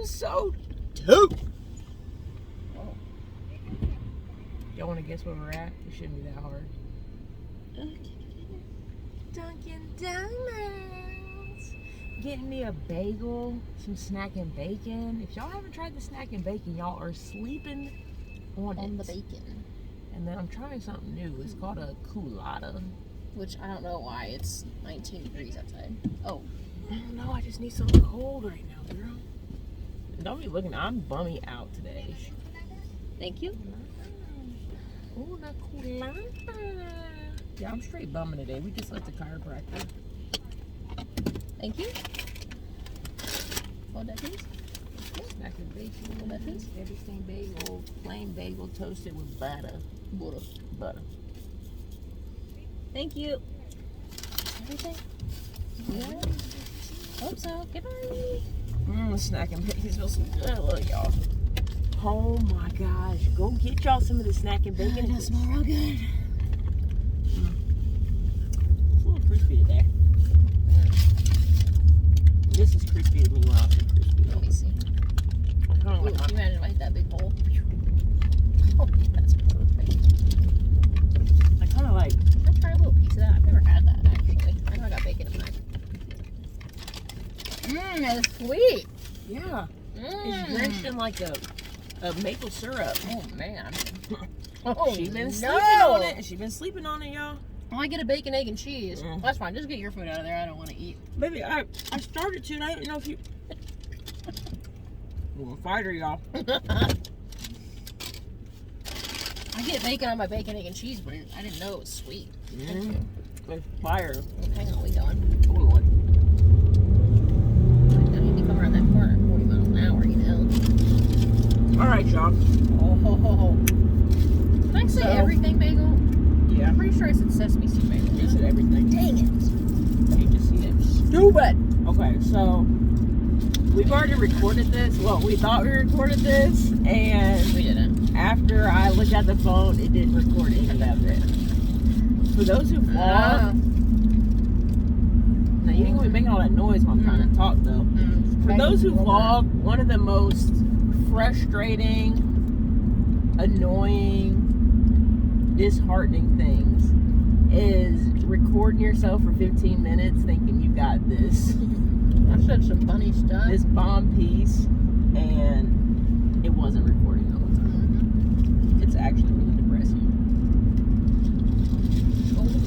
episode 2. Oh. Y'all want to guess where we're at? It shouldn't be that hard. Dunkin' Donuts. Getting me a bagel, some snack and bacon. If y'all haven't tried the snack and bacon, y'all are sleeping on the bacon. And then I'm trying something new. It's called a culotta. Which I don't know why it's 19 degrees outside. Oh. No, I just need something cold right now, girl. Don't be looking. I'm bummy out today. Thank you. Oh, la culotta. Yeah, I'm straight bumming today. We just left the chiropractor. Thank you. Hold that, please. Snack and bacon. Hold that, please. Everything bagel. Plain bagel toasted with butter. Butter. Thank you. Everything? Yeah. Hope so. Goodbye. Snack and bacon smells so good. Look, y'all. Oh my gosh. Go get y'all some of the snack and bacon. It does smell real good. It's a little crispy today. This is crispy to me when I say crispy. Let me see. I Ooh, can you imagine if I hit that big hole? Oh, that's perfect. I kind of like... Can I try a little piece of that? I've never had that, actually. I know I got bacon in mine. That's sweet. Yeah. It's drenched in like a maple syrup. Oh, man. She's been sleeping on it. She's been sleeping on it, y'all. Well, I get a bacon, egg, and cheese. Well, that's fine. Just get your food out of there. I don't want to eat. Baby, I started to, and I didn't know if you... Well, fighter, y'all. I get bacon on my bacon, egg, and cheese, but I didn't know it was sweet. It's fire. Hang on, we going. Hold on. I need to come around that corner at 40 miles an hour, you know. All right, y'all. Oh, ho, ho, ho. Did I say everything bagel? Yeah. I'm pretty sure I said sesame seed bagel. You said everything. Dang it. You just see it. Stupid. Okay, so we've already recorded this. Well, we thought we recorded this, and We didn't. after I looked at the phone, it didn't record any of it. For those who vlog, now you ain't gonna be making all that noise while I'm trying to talk, though. For those who vlog, one of the most frustrating, annoying, disheartening things is recording yourself for 15 minutes thinking you got this. I said some funny stuff. This bomb piece, and it wasn't recording the whole time. It's actually really depressing.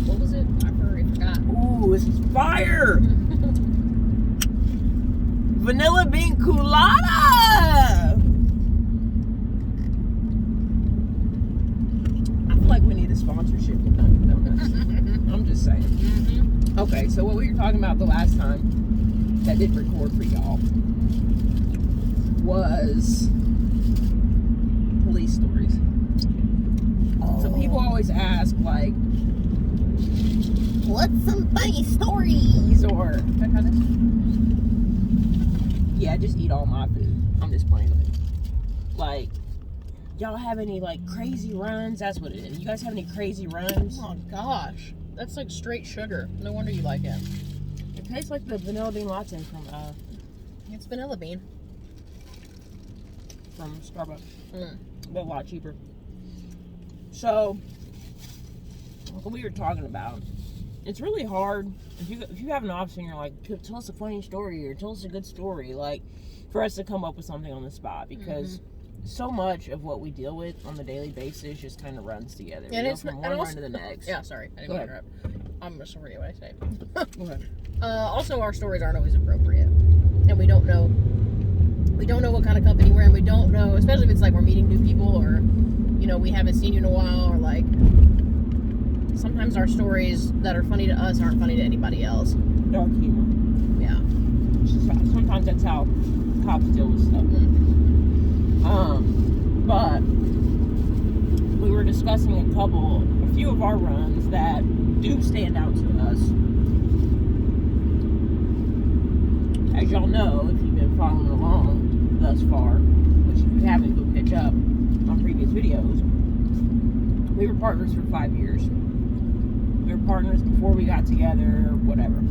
What was it? I forgot. Ooh, this is fire! Vanilla bean culotta! I feel like we need a sponsorship with Dunkin' Donuts. I'm just saying. Okay, so what we were talking about the last time that didn't record for y'all was police stories. So people always ask, like, what's some funny stories? Or, can I try this? Yeah, just eat all my food. I'm just playing with it. Like, y'all have any, like, crazy runs? That's what it is. You guys have any crazy runs? Oh, gosh. That's like straight sugar. No wonder you like it. It tastes like the vanilla bean latte from It's vanilla bean. Starbucks. But a lot cheaper. So, what we were talking about, it's really hard if you have an option, you're like, tell us a funny story or tell us a good story, like, for us to come up with something on the spot, because so much of what we deal with on the daily basis just kind of runs together. And it's from one run to the next. Yeah, sorry, I didn't mean to interrupt. I'm just forget what I say. Okay. Also, our stories aren't always appropriate, and we don't know what kind of company we're in. We don't know, especially if it's like we're meeting new people, or you know, we haven't seen you in a while, or like sometimes our stories that are funny to us aren't funny to anybody else. Dark humor. Yeah. Sometimes that's how cops deal with stuff. But we were discussing a few of our runs that do stand out to us. As y'all know, if you've been following along thus far, which if you haven't, go catch up on previous videos, we were partners for 5 years. We were partners before we got together, whatever.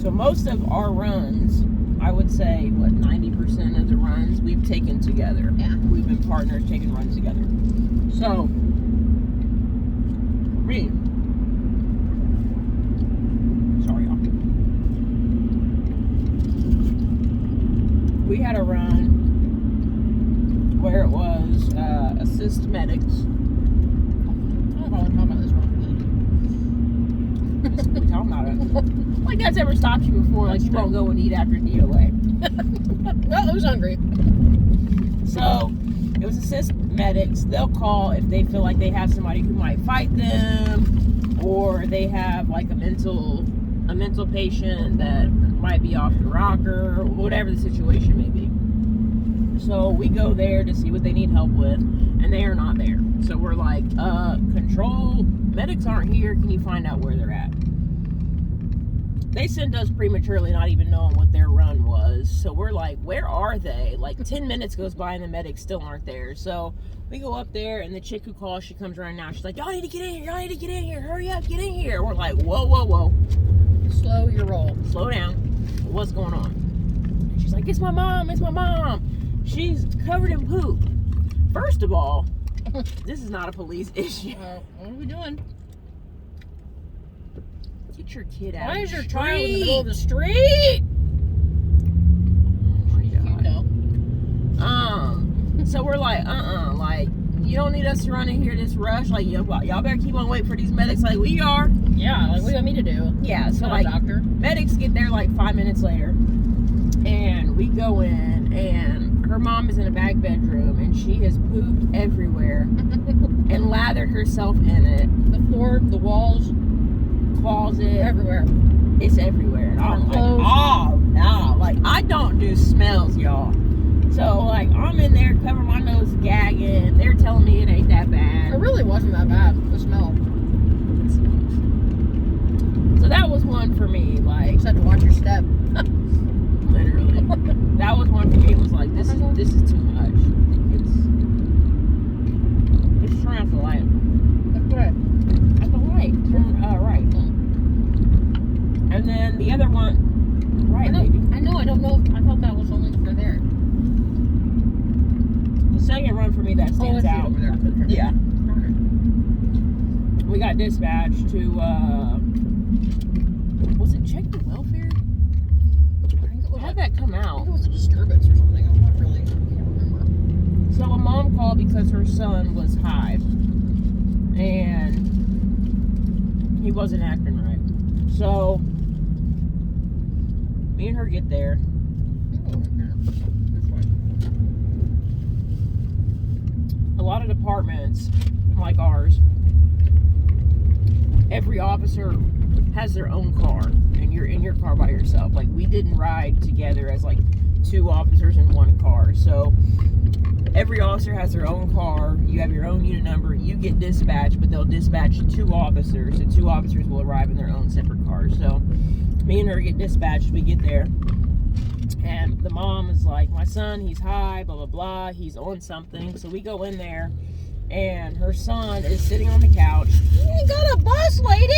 So most of our runs, I would say, 90% of the runs we've taken together. Yeah. We've been partners taking runs together. So, me. Sorry, y'all. We had a run where it was assist medics. I don't know if I want to talk about this one. We talking about it. Like that's ever stopped you before? Like you won't go and eat after DOA. Well, I was hungry. So it was assist medics. They'll call if they feel like they have somebody who might fight them, or they have like a mental patient that might be off the rocker, or whatever the situation may be. So we go there to see what they need help with, and they are not there. So we're like, control, medics aren't here. Can you find out where they're at? They sent us prematurely, not even knowing what their run was. So we're like, where are they? Like 10 minutes goes by and the medics still aren't there. So we go up there, and the chick who calls, she comes running out. She's like, y'all need to get in here. Y'all need to get in here. Hurry up, get in here. We're like, whoa, whoa, whoa. Slow your roll. Slow down. What's going on? And she's like, it's my mom. It's my mom. She's covered in poop. First of all, this is not a police issue. What are we doing? Get your kid out. Why of is the your street. child in the middle of the street? Oh my God. No. So we're like, like, you don't need us to run in here this rush. Like, y'all better keep on waiting for these medics like we are. Yeah, like what do you want me to do? Yeah, so Come like, on, doctor. medics get there like 5 minutes later, and we go in, and her mom is in a back bedroom, and she has pooped everywhere and lathered herself in it. The floor, the walls, closet, everywhere. It's everywhere. And I'm like, oh no, like I don't do smells, y'all. So like I'm in there covering my nose gagging. They're telling me it ain't that bad. It really wasn't that bad, the smell. So that was one for me, like You just had to watch your step. literally. That was one for me. It was like this is too much. It's turn off the light. Okay. At the light. Turn right. And then the other one, right, baby. I know. I don't know. I thought that was only for there. The second run for me that stands out. Over there. Yeah. We got dispatched to, was it check the welfare? How'd that come I out? think it was a disturbance or something. I'm not really. I can't remember. So a mom called because her son was high. And he wasn't acting right. So me and her get there. A lot of departments like ours, every officer has their own car, and you're in your car by yourself. Like we didn't ride together as like two officers in one car. So every officer has their own car. You have your own unit number. You get dispatched, but they'll dispatch two officers, and two officers will arrive in their own separate cars. So me and her get dispatched. We get there, and the mom is like, my son, he's high, blah, blah, blah. He's on something. So we go in there, and her son is sitting on the couch. You ain't got a bus, lady.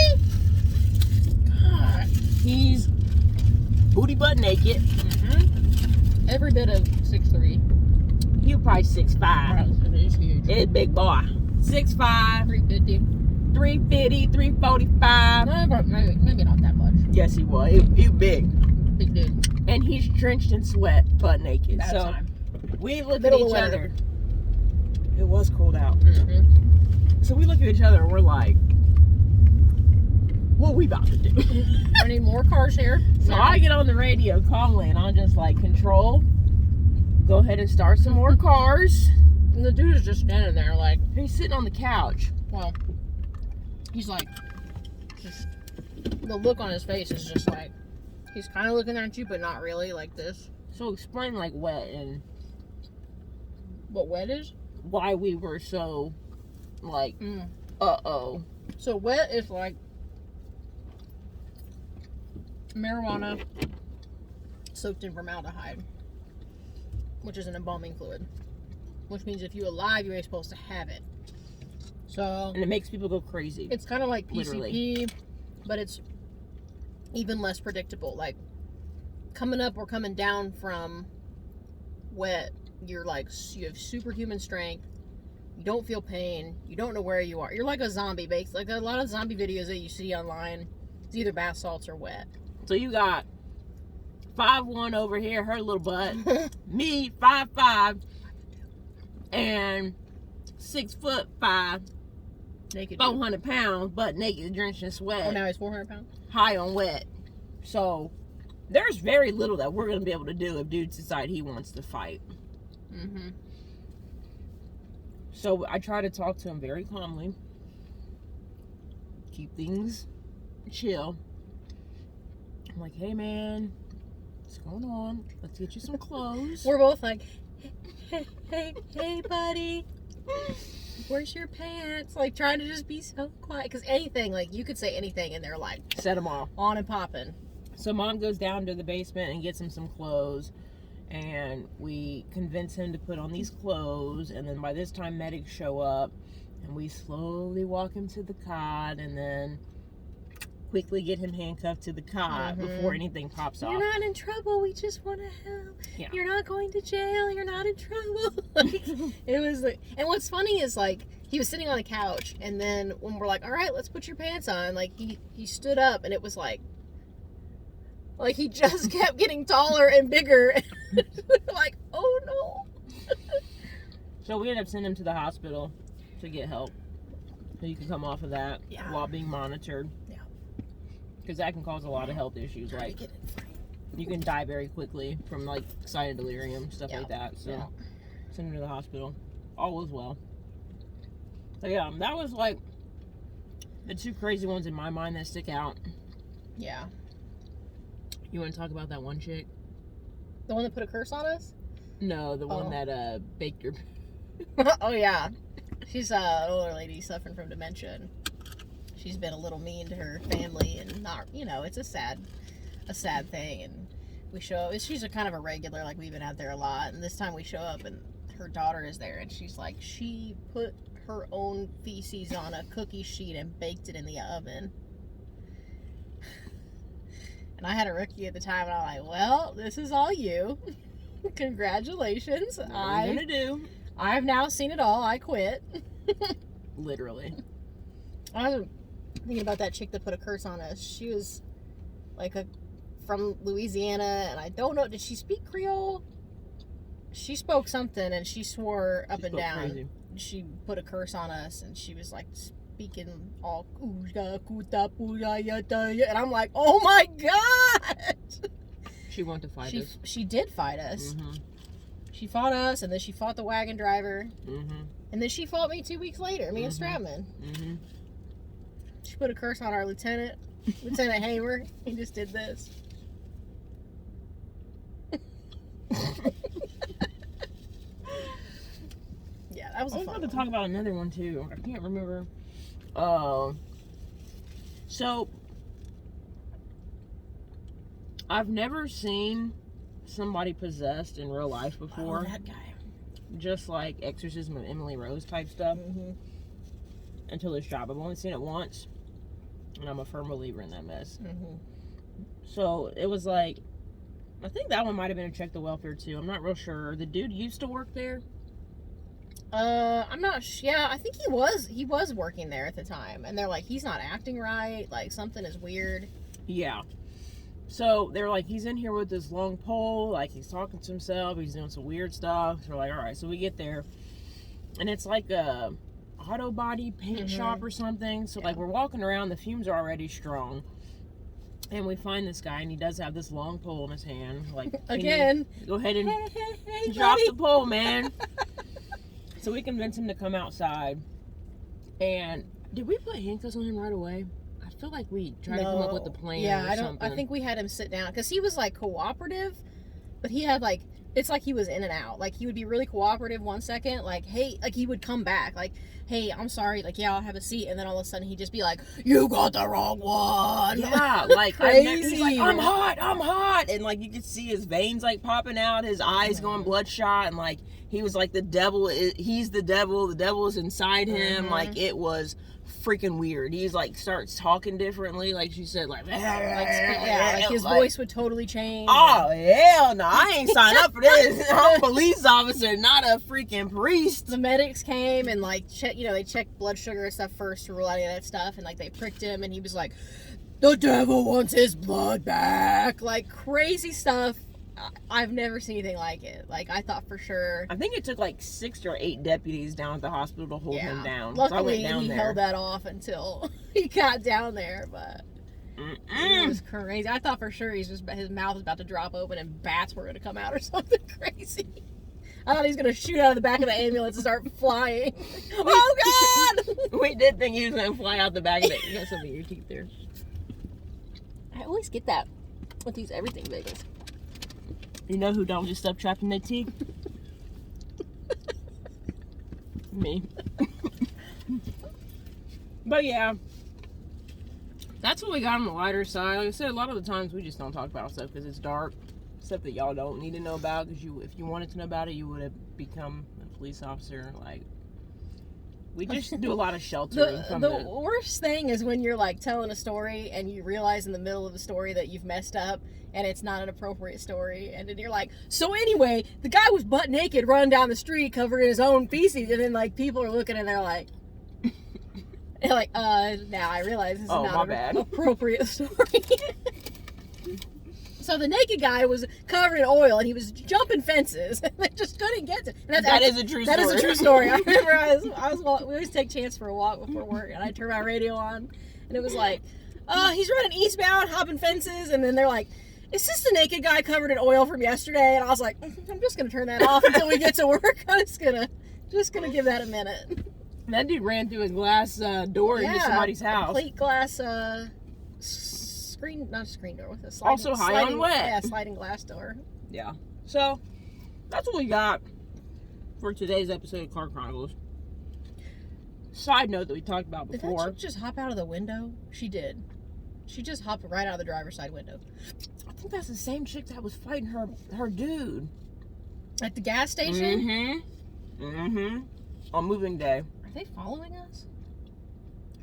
God. He's booty butt naked. Mm-hmm. Every bit of 6'3". You probably 6'5". He's huge. It's big boy. 6'5", 350. 350, 345. No, but maybe not that much. Yes, he was. He was big. Big dude. And he's drenched in sweat, butt naked. That so time. we look Middle at of each winter. other. It was cold out. Mm-hmm. So we look at each other and we're like, what we about to do? I need more cars here. So I get on the radio calmly, and I'm just like, control, go ahead and start some more cars. And the dude is just standing there like, He's sitting on the couch. well, he's like, just, the look on his face is just like, he's kind of looking at you, but not really, like this. So explain like wet and What wet is? why we were so like, uh-oh. So wet is like marijuana soaked in formaldehyde, which is an embalming fluid. Which means if you're alive, you ain't supposed to have it. So And it makes people go crazy. it's kind of like PCP, Literally. but it's even less predictable. Like coming up or coming down from wet, you're like, you have superhuman strength. You don't feel pain. You don't know where you are. You're like a zombie, baked. Like a lot of zombie videos that you see online. It's either bath salts or wet. So you got 5'1" over here, her little butt. Me, 5'5", and 6'5", Naked. 400 pounds, butt naked, drenched in sweat. Oh, now he's 400 pounds? High on wet. So there's very little that we're going to be able to do if dude decides he wants to fight. Mm-hmm. So I try to talk to him very calmly. Keep things chill. I'm like, hey man, what's going on? Let's get you some clothes. We're both like, hey buddy, where's your pants? Like trying to just be so quiet. Because anything, like you could say anything and they're like, set them off. On and popping. So mom goes down to the basement and gets him some clothes. And we convince him to put on these clothes. And then by this time medics show up. And we slowly walk him to the cot. And then quickly get him handcuffed to the cot before anything pops off. You're not in trouble. We just want to help. Yeah. You're not going to jail. You're not in trouble. Like, it was like, and what's funny is like he was sitting on the couch, and then when we're like, all right, let's put your pants on, like he stood up, and it was like he just kept getting taller and bigger. Like, oh no. So we ended up sending him to the hospital to get help, so you can come off of that while being monitored. Because that can cause a lot of health issues. Like, you can die very quickly from, like, excited delirium, stuff like that. So, send him to the hospital. All was well. So, yeah, that was, like, the two crazy ones in my mind that stick out. Yeah. You want to talk about that one chick? The one that put a curse on us? No, the one that, baked your... Oh, yeah. She's an older lady suffering from dementia. She's been a little mean to her family, and not, it's a sad thing. And we show up. She's a kind of a regular, like we've been out there a lot. And this time we show up, and her daughter is there, and she's like, she put her own feces on a cookie sheet and baked it in the oven. And I had a rookie at the time, and I'm like, well, this is all you. Congratulations. What are you gonna do? I've now seen it all. I quit. Literally. I was thinking about that chick that put a curse on us. She was like from Louisiana, and I don't know, did she speak Creole? She spoke something, and she swore up and down. Crazy. She put a curse on us, and she was like speaking all, and I'm like, oh my god! She wanted to fight us. She did fight us. Mm-hmm. She fought us, and then she fought the wagon driver, and then she fought me 2 weeks later, me and Stratman. She put a curse on our Lieutenant Hamer. He just did this. Yeah, that was a fun one. I was about to talk about another one too. I can't remember. So I've never seen somebody possessed in real life before. Oh, that guy. Just like Exorcism of Emily Rose type stuff. Until this job. I've only seen it once. And I'm a firm believer in that mess. So it was like, I think that one might have been a check the welfare too. I'm not real sure. The dude used to work there. I'm not. Yeah, I think he was working there at the time, and they're like, he's not acting right. Like something is weird. Yeah. So they're like, he's in here with this long pole. Like he's talking to himself. He's doing some weird stuff. So we're like, all right. So we get there, and it's like a auto body paint shop or something. So like we're walking around, the fumes are already strong, and we find this guy, and he does have this long pole in his hand. Like, again, go ahead and drop the pole, man. So we convince him to come outside. And did we put handcuffs on him right away? I feel like we tried to come up with a plan. Yeah, I think we had him sit down because he was like cooperative, but he had like It's like he was in and out. Like, he would be really cooperative one second, like, hey, like, he would come back, like, hey, I'm sorry, like, yeah, I'll have a seat, and then all of a sudden he'd just be like, you got the wrong one. Yeah, like, crazy. He's like, I'm hot, and, like, you could see his veins, like, popping out, his eyes going bloodshot, and, like, he was like, he's the devil is inside him, like, it was freaking weird. He's like starts talking differently, like she said, like his voice would totally change. Oh hell no, I ain't signed up for this. I'm a police officer, not a freaking priest. The medics came and like they checked blood sugar and stuff first to rule out any of that stuff, and like they pricked him and he was like, the devil wants his blood back, like crazy stuff. I've never seen anything like it. Like, I thought for sure. I think it took like 6 or 8 deputies down at the hospital to hold him down. Luckily, so I went down he held that off until he got down there, but it was crazy. I thought for sure his mouth was about to drop open and bats were going to come out or something crazy. I thought he was going to shoot out of the back of the ambulance and start flying. Oh, God! We did think he was going to fly out the back of it. You got something in your teeth there. I always get that with these everything bagels. You know who don't get stuff trapped in their teeth? Me. But yeah, that's what we got on the lighter side. Like I said, a lot of the times we just don't talk about stuff because it's dark. Stuff that y'all don't need to know about, because if you wanted to know about it, you would have become a police officer. Like, we just do a lot of sheltering from the worst thing is when you're like telling a story and you realize in the middle of the story that you've messed up and it's not an appropriate story, and then you're like, so anyway, the guy was butt naked running down the street covered in his own feces, and then like people are looking and they're like now I realize this is not an appropriate story. So the naked guy was covered in oil and he was jumping fences and they just couldn't get to. And that is a true story. That is a true story. I remember we always take chance for a walk before work, and I turned my radio on and it was like, he's running eastbound, hopping fences, and then they're like, is this the naked guy covered in oil from yesterday? And I was like, I'm just gonna turn that off until we get to work. I'm just gonna give that a minute. That dude ran through a glass door into somebody's house. Plate glass not a screen door, with a sliding, also high on wet. Yeah, sliding glass door. Yeah. So that's what we got for today's episode of Car Chronicles. Side note that we talked about before. Did that chick just hop out of the window? She did. She just hopped right out of the driver's side window. I think that's the same chick that was fighting her dude at the gas station. On moving day. Are they following us?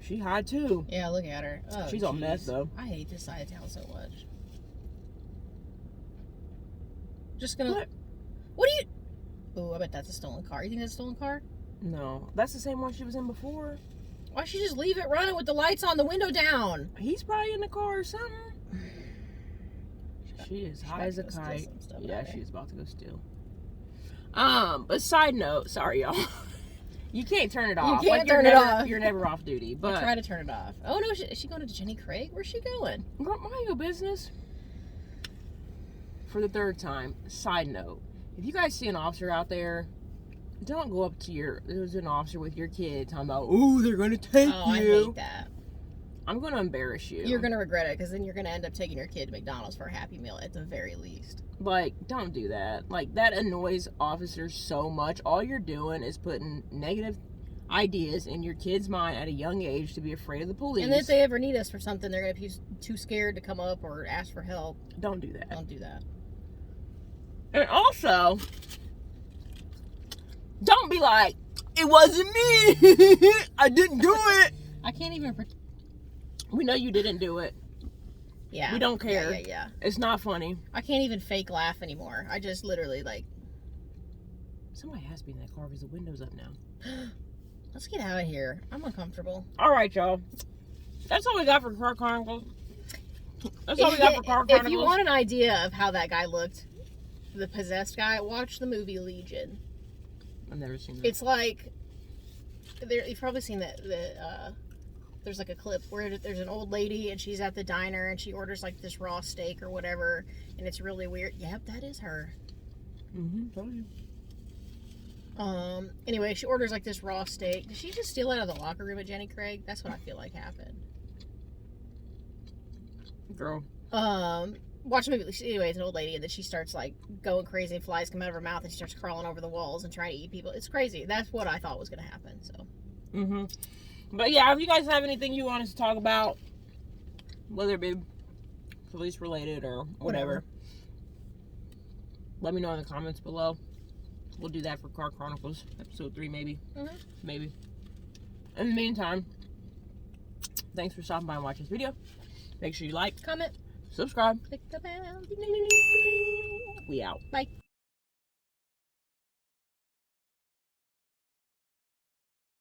She high too. Yeah, look at her. Oh, she's on meth though. I hate this side of town so much. Just gonna. What do you? Oh, I bet that's a stolen car. You think that's a stolen car? No, that's the same one she was in before. Why she just leave it running with the lights on, the window down? He's probably in the car or something. She is high as a kite. Yeah, she's about to go steal. But side note, sorry y'all. You can't turn it off. You can't turn it off. You're never off duty. But try to turn it off. Oh no, is she going to Jenny Craig? Where's she going? Mind your business. For the 3rd time. Side note: if you guys see an officer out there, don't go up to there's an officer with your kid talking about, oh, they're gonna take you. I hate that. I'm gonna embarrass you. You're gonna regret it, because then you're gonna end up taking your kid to McDonald's for a Happy Meal at the very least. Like, don't do that. Like, that annoys officers so much. All you're doing is putting negative ideas in your kid's mind at a young age to be afraid of the police. And if they ever need us for something, they're gonna be too scared to come up or ask for help. Don't do that. Don't do that. And also, don't be like, it wasn't me. I didn't do it. I can't even. We know you didn't do it. Yeah. We don't care. Yeah. It's not funny. I can't even fake laugh anymore. I just literally like. Somebody has to be in that car because the window's up now. Let's get out of here. I'm uncomfortable. All right, y'all. That's all we got for Car Chronicles. That's all we got for Car Chronicles. If you want an idea of how that guy looked, the possessed guy, watch the movie Legion. I've never seen that. It's like, you've probably seen that. There's like a clip where there's an old lady and she's at the diner and she orders like this raw steak or whatever, and it's really weird. Yep, that is her. Told you. Anyway, she orders like this raw steak. Did she just steal it out of the locker room at Jenny Craig? That's what I feel like happened. Girl. watch the movie. Anyway, it's an old lady, and then she starts like going crazy, and flies come out of her mouth, and she starts crawling over the walls and trying to eat people. It's crazy. That's what I thought was going to happen. So. But yeah, if you guys have anything you want us to talk about, whether it be police related or whatever, let me know in the comments below. We'll do that for Car Chronicles episode 3, maybe. Maybe. In the meantime, thanks for stopping by and watching this video. Make sure you like, comment, subscribe. click the bell. We out. Bye.